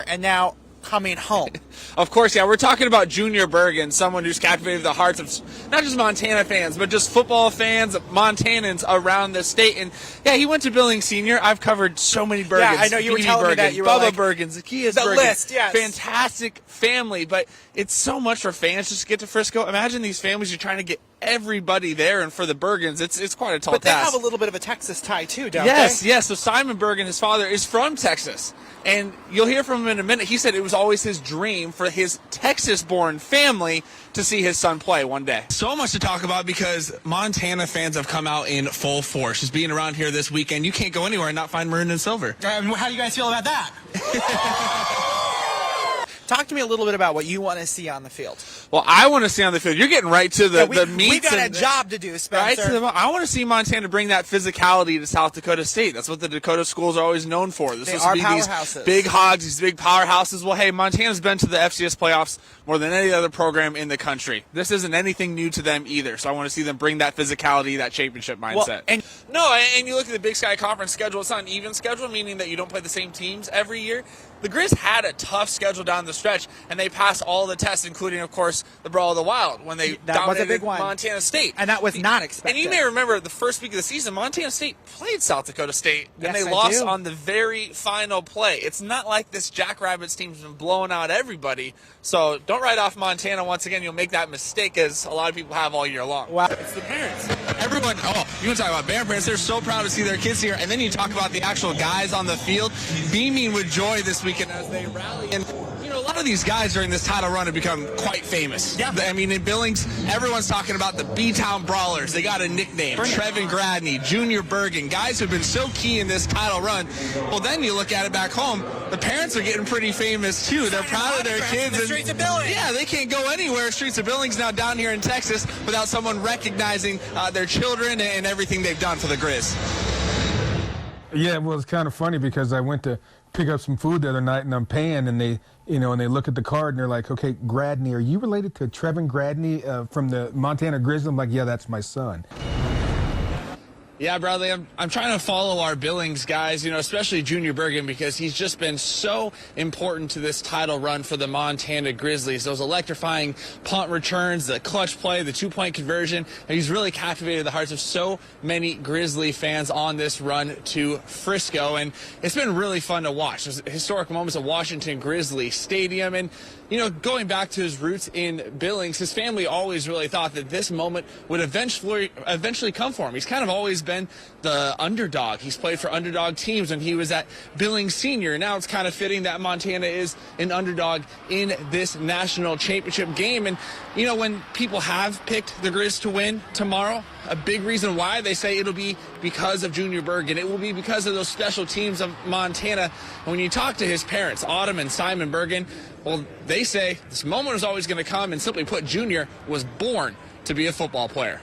and now coming home. Of course, yeah, we're talking about Junior Bergen, someone who's captivated the hearts of not just Montana fans, but just football fans, Montanans around the state. And yeah, he went to Billings Senior. I've covered so many Bergens. Yeah, I know you were telling me that. You were Bubba like, Bergens, Zacchaeus the Bergen. list, yes. Fantastic family, but it's so much for fans just to get to Frisco. Imagine these families, you're trying to get everybody there, and for the Bergens, it's quite a tall task. But they have a little bit of a Texas tie too, don't they? Yes. So Simon Bergen, his father, is from Texas. And you'll hear from him in a minute. He said it was always his dream for his Texas-born family to see his son play one day. So much to talk about because Montana fans have come out in full force. Just being around here this weekend, you can't go anywhere and not find maroon and silver. How do you guys feel about that? Talk to me a little bit about what you want to see on the field. Well, I want to see on the field. You're getting right to the meats. We got a job to do, Spencer. Right I want to see Montana bring that physicality to South Dakota State. That's what the Dakota schools are always known for. They are powerhouses. These big hogs, these big powerhouses. Well, hey, Montana's been to the FCS playoffs more than any other program in the country. This isn't anything new to them either. So I want to see them bring that physicality, that championship mindset. Well, and you look at the Big Sky Conference schedule. It's not an even schedule, meaning that you don't play the same teams every year. The Grizz had a tough schedule down the stretch, and they passed all the tests, including, of course, the Brawl of the Wild when they dominated Montana State. And that was not expected. And you may remember the first week of the season, Montana State played South Dakota State, and they lost on the very final play. It's not like this Jackrabbits team's been blowing out everybody, so don't write off Montana once again. You'll make that mistake, as a lot of people have all year long. Wow. It's the parents. Everyone, you want to talk about parents, they're so proud to see their kids here, and then you talk about the actual guys on the field beaming with joy this weekend as they rally. And a lot of these guys during this title run have become quite famous. Yeah. I mean, in Billings, everyone's talking about the B-Town Brawlers. They got a nickname. Trevin Gradney, Junior Bergen, guys who've been so key in this title run. Well, then you look at it back home, the parents are getting pretty famous too. They're proud of their kids. The streets of Billings. Yeah, they can't go anywhere. Streets of Billings now down here in Texas without someone recognizing their children and everything they've done for the Grizz. Yeah, well, it's kind of funny because I went to pick up some food the other night and I'm paying, and they, and they look at the card and they're like, okay, Gradney, are you related to Trevin Gradney from the Montana Grizz? I'm like, yeah, that's my son. Yeah, Bradley, I'm trying to follow our Billings guys, especially Junior Bergen, because he's just been so important to this title run for the Montana Grizzlies. Those electrifying punt returns, the clutch play, the two-point conversion, and he's really captivated the hearts of so many Grizzly fans on this run to Frisco, and it's been really fun to watch. There's historic moments at Washington Grizzly Stadium, and going back to his roots in Billings, his family always really thought that this moment would eventually come for him. He's kind of always been the underdog. He's played for underdog teams when he was at Billings Senior. Now it's kind of fitting that Montana is an underdog in this national championship game. And, when people have picked the Grizz to win tomorrow, a big reason why they say it'll be because of Junior Bergen. It will be because of those special teams of Montana. And when you talk to his parents, Autumn and Simon Bergen, well, they say this moment is always going to come, and simply put, Junior was born to be a football player.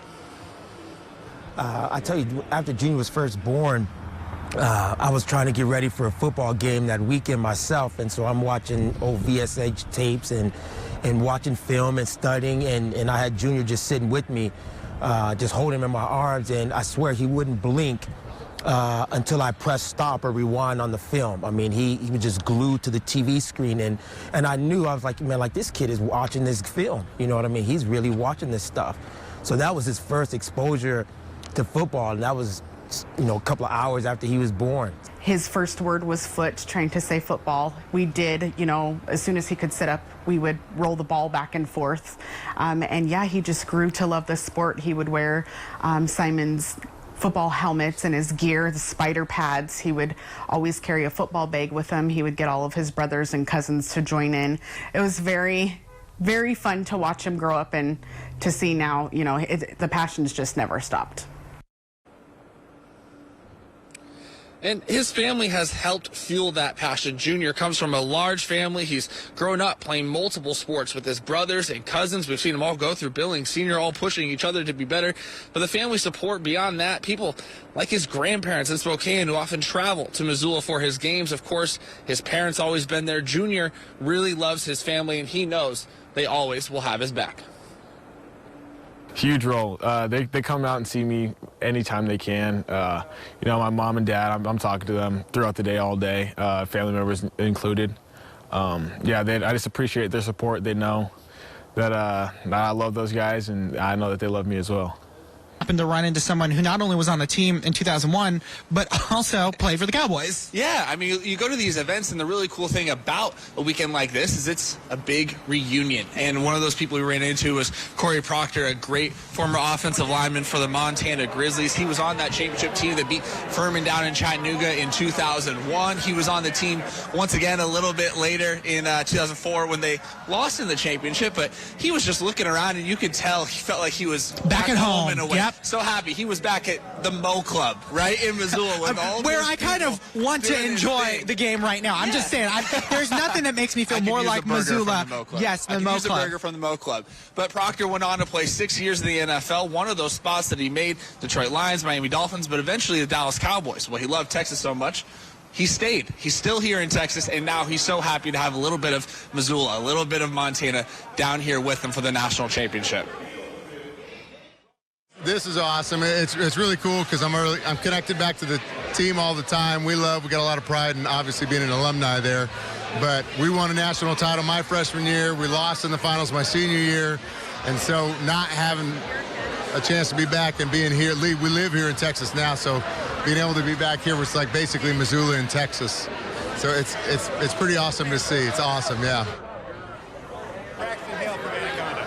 I tell you, after Junior was first born, I was trying to get ready for a football game that weekend myself, and so I'm watching old VSH tapes and watching film and studying, and I had Junior just sitting with me, just holding him in my arms, and I swear he wouldn't blink until I pressed stop or rewind on the film. I mean, he was just glued to the TV screen, and I knew, I was like, man, like, this kid is watching this film, you know what I mean? He's really watching this stuff. So that was his first exposure to football, and that was, a couple of hours after he was born. His first word was foot, trying to say football. We did, as soon as he could sit up, we would roll the ball back and forth. And yeah, he just grew to love the sport. He would wear Simon's football helmets and his gear, the spider pads. He would always carry a football bag with him. He would get all of his brothers and cousins to join in. It was very, very fun to watch him grow up and to see now, the passion's just never stopped. And his family has helped fuel that passion. Junior comes from a large family. He's grown up playing multiple sports with his brothers and cousins. We've seen them all go through Billings Senior, all pushing each other to be better. But the family support beyond that, people like his grandparents in Spokane who often travel to Missoula for his games. Of course, his parents always been there. Junior really loves his family, and he knows they always will have his back. Huge role. They come out and see me anytime they can. My mom and dad, I'm talking to them throughout the day, all day, family members included. I just appreciate their support. They know that I love those guys, and I know that they love me as well. Happened to run into someone who not only was on the team in 2001, but also played for the Cowboys. Yeah, I mean, you go to these events, and the really cool thing about a weekend like this is it's a big reunion. And one of those people we ran into was Corey Proctor, a great former offensive lineman for the Montana Grizzlies. He was on that championship team that beat Furman down in Chattanooga in 2001. He was on the team once again a little bit later in 2004 when they lost in the championship. But he was just looking around, and you could tell he felt like he was back at home in a way. Yep. So happy. He was back at the Mo Club, right, in Missoula. With all where I kind of want to enjoy the game right now. I'm just saying, there's nothing that makes me feel more like Missoula. Yes, the Mo Club. I could use a burger from the Mo Club. But Proctor went on to play 6 years in the NFL. One of those spots that he made, Detroit Lions, Miami Dolphins, but eventually the Dallas Cowboys. Well, he loved Texas so much, he stayed. He's still here in Texas, and now he's so happy to have a little bit of Missoula, a little bit of Montana down here with him for the national championship. This is awesome. It's really cool because I'm connected back to the team all the time. We got a lot of pride in obviously being an alumni there. But we won a national title my freshman year. We lost in the finals my senior year. And so not having a chance to be back and being here, we live here in Texas now, so being able to be back here was like basically Missoula in Texas. So it's pretty awesome to see. It's awesome, yeah.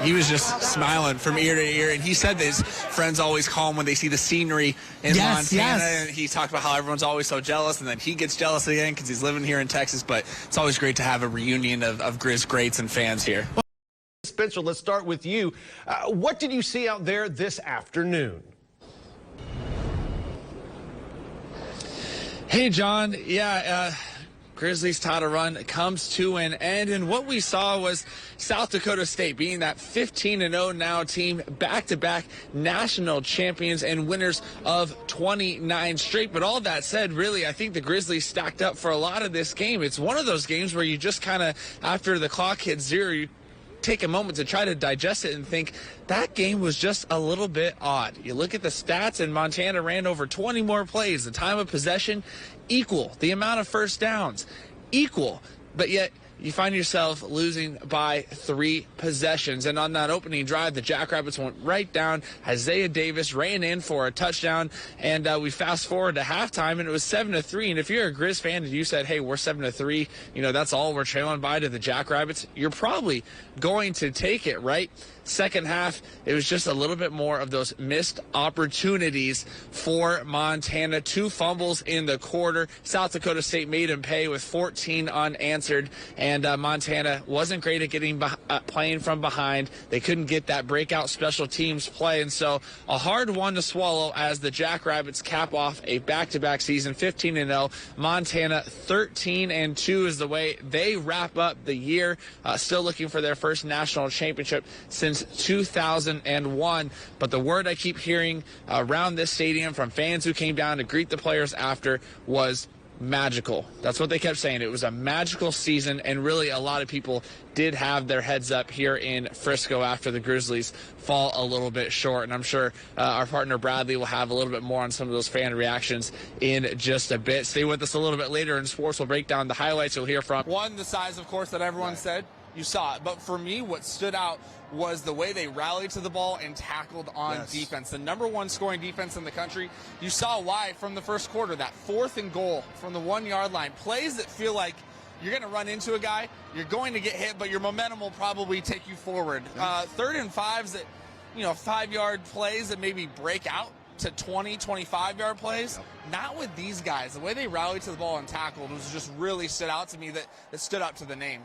He was just smiling from ear to ear, and he said that his friends always call him when they see the scenery in Montana, and he talked about how everyone's always so jealous, and then he gets jealous again because he's living here in Texas, but it's always great to have a reunion of Grizz greats and fans here. Spencer, let's start with you. What did you see out there this afternoon? Hey, John. Grizzlies title run comes to an end, and what we saw was South Dakota State being that 15-0 now team, back-to-back national champions and winners of 29 straight. But all that said, really, I think the Grizzlies stacked up for a lot of this game. It's one of those games where you just kind of, after the clock hits zero, you take a moment to try to digest it and think that game was just a little bit odd. You look at the stats, and Montana ran over 20 more plays. The time of possession equal. The amount of first downs equal. But yet you find yourself losing by 3 possessions. And on that opening drive, the Jackrabbits went right down. Isaiah Davis ran in for a touchdown, and we fast forward to halftime, and it was 7-3. And if you're a Grizz fan and you said, hey, we're 7-3, that's all we're trailing by to the Jackrabbits, you're probably going to take it, right? Second half, it was just a little bit more of those missed opportunities for Montana. 2 fumbles in the quarter. South Dakota State made him pay with 14 unanswered, and Montana wasn't great at getting playing from behind. They couldn't get that breakout special teams play, and so a hard one to swallow as the Jackrabbits cap off a back-to-back season, 15-0. Montana 13-2 is the way they wrap up the year, still looking for their first national championship since 2001. But the word I keep hearing around this stadium from fans who came down to greet the players after was magical. That's what they kept saying. It was a magical season, and really a lot of people did have their heads up here in Frisco after the Grizzlies fall a little bit short. And I'm sure our partner Bradley will have a little bit more on some of those fan reactions in just a bit. Stay with us a little bit later in sports. We'll break down the highlights you'll hear from. One, the size, of course, that everyone said. You saw it. But for me, what stood out was the way they rallied to the ball and tackled on defense. The #1 scoring defense in the country. You saw why from the first quarter. That 4th and goal from the 1-yard line. Plays that feel like you're going to run into a guy, you're going to get hit, but your momentum will probably take you forward. 3rd and 5s that, 5-yard plays that maybe break out to 20, 25-yard plays. Not with these guys. The way they rallied to the ball and tackled was just really stood out to me, that stood up to the name.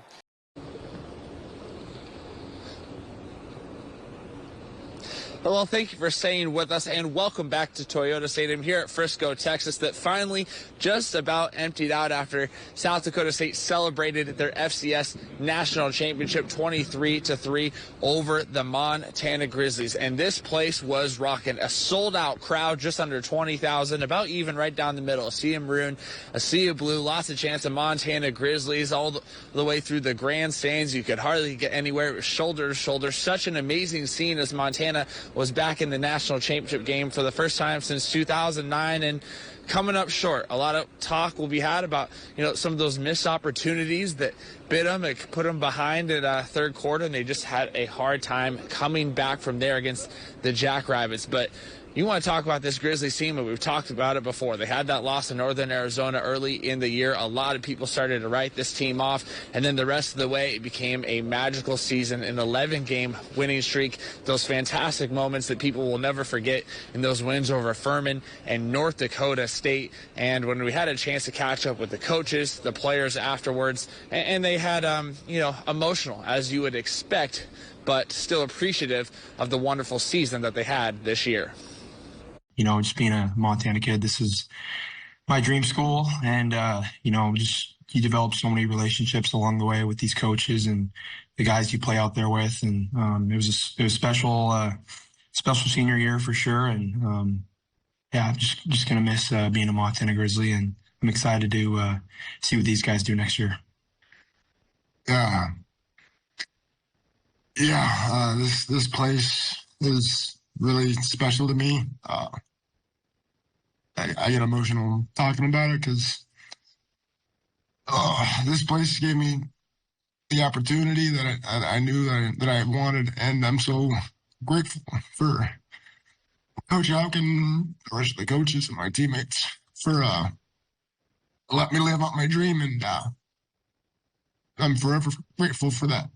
Well, thank you for staying with us, and welcome back to Toyota Stadium here at Frisco, Texas, that finally just about emptied out after South Dakota State celebrated their FCS National Championship 23-3 over the Montana Grizzlies. And this place was rocking. A sold-out crowd, just under 20,000, about even right down the middle. A sea of maroon, a sea of blue, lots of chants of Montana Grizzlies all the way through the grandstands. You could hardly get anywhere. It was shoulder to shoulder. Such an amazing scene as Montana was back in the national championship game for the first time since 2009 and coming up short. A lot of talk will be had about, some of those missed opportunities that bit them and put them behind in third quarter, and they just had a hard time coming back from there against the Jackrabbits. But you want to talk about this Grizzlies team, and we've talked about it before. They had that loss in Northern Arizona early in the year. A lot of people started to write this team off, and then the rest of the way, it became a magical season, an 11-game winning streak, those fantastic moments that people will never forget in those wins over Furman and North Dakota State. And when we had a chance to catch up with the coaches, the players afterwards, and they had, emotional, as you would expect, but still appreciative of the wonderful season that they had this year. Just being a Montana kid, this is my dream school. And, you develop so many relationships along the way with these coaches and the guys you play out there with. And it was special senior year for sure. And, I'm just going to miss being a Montana Grizzly. And I'm excited to see what these guys do next year. This place is really special to me. I get emotional talking about it because this place gave me the opportunity that I knew that I wanted, and I'm so grateful for Coach Houck and the rest of the coaches and my teammates for letting me live out my dream, and I'm forever grateful for that.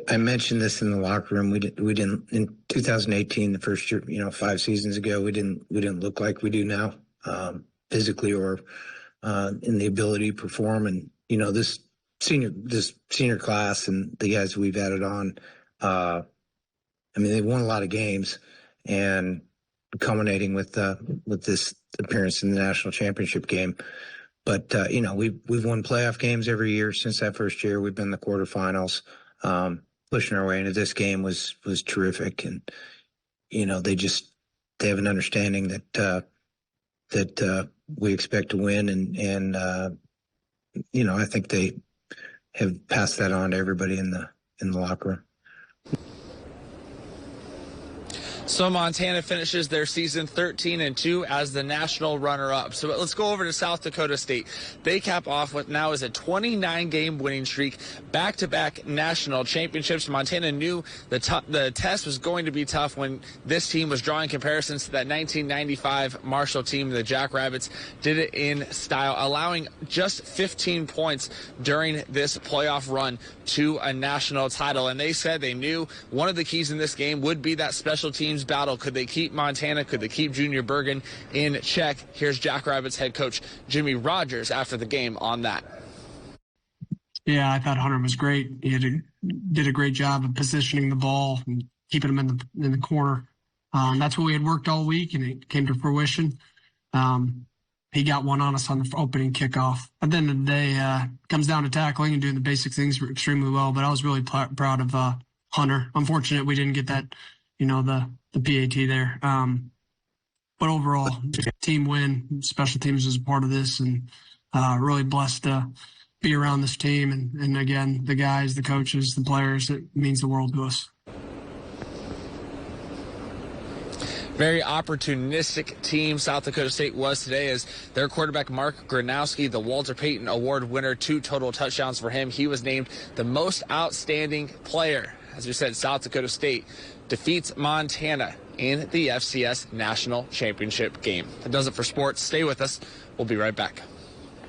I mentioned this in the locker room. We didn't in 2018, the first year, 5 seasons ago, we didn't look like we do now, physically or in the ability to perform. And this senior class and the guys we've added on, they've won a lot of games, and culminating with this appearance in the national championship game. But we've won playoff games every year since that first year. We've been in the quarterfinals. Pushing our way into this game was terrific, and they have an understanding that we expect to win, and I think they have passed that on to everybody in the locker room. So Montana finishes their season 13-2 as the national runner-up. So let's go over to South Dakota State. They cap off what now is a 29-game winning streak, back-to-back national championships. Montana knew the test was going to be tough when this team was drawing comparisons to that 1995 Marshall team. The Jackrabbits did it in style, allowing just 15 points during this playoff run to a national title. And they said they knew one of the keys in this game would be that special teams battle. Could they keep Montana? Could they keep Junior Bergen in check? Here's Jackrabbits head coach Jimmy Rogers after the game on that. Yeah, I thought Hunter was great. He did a great job of positioning the ball and keeping him in the corner. That's what we had worked all week, and it came to fruition. He got one on us on the opening kickoff. At the end of the day, it comes down to tackling and doing the basic things extremely well. But I was really proud of Hunter. Unfortunate we didn't get that, the PAT there. But overall, team win. Special teams was a part of this, and really blessed to be around this team. And again, the guys, the coaches, the players, it means the world to us. Very opportunistic team South Dakota State was today, as their quarterback Mark Gronowski, the Walter Payton Award winner, 2 total touchdowns for him. He was named the most outstanding player. As we said, South Dakota State defeats Montana in the FCS National Championship game. That does it for sports. Stay with us. We'll be right back.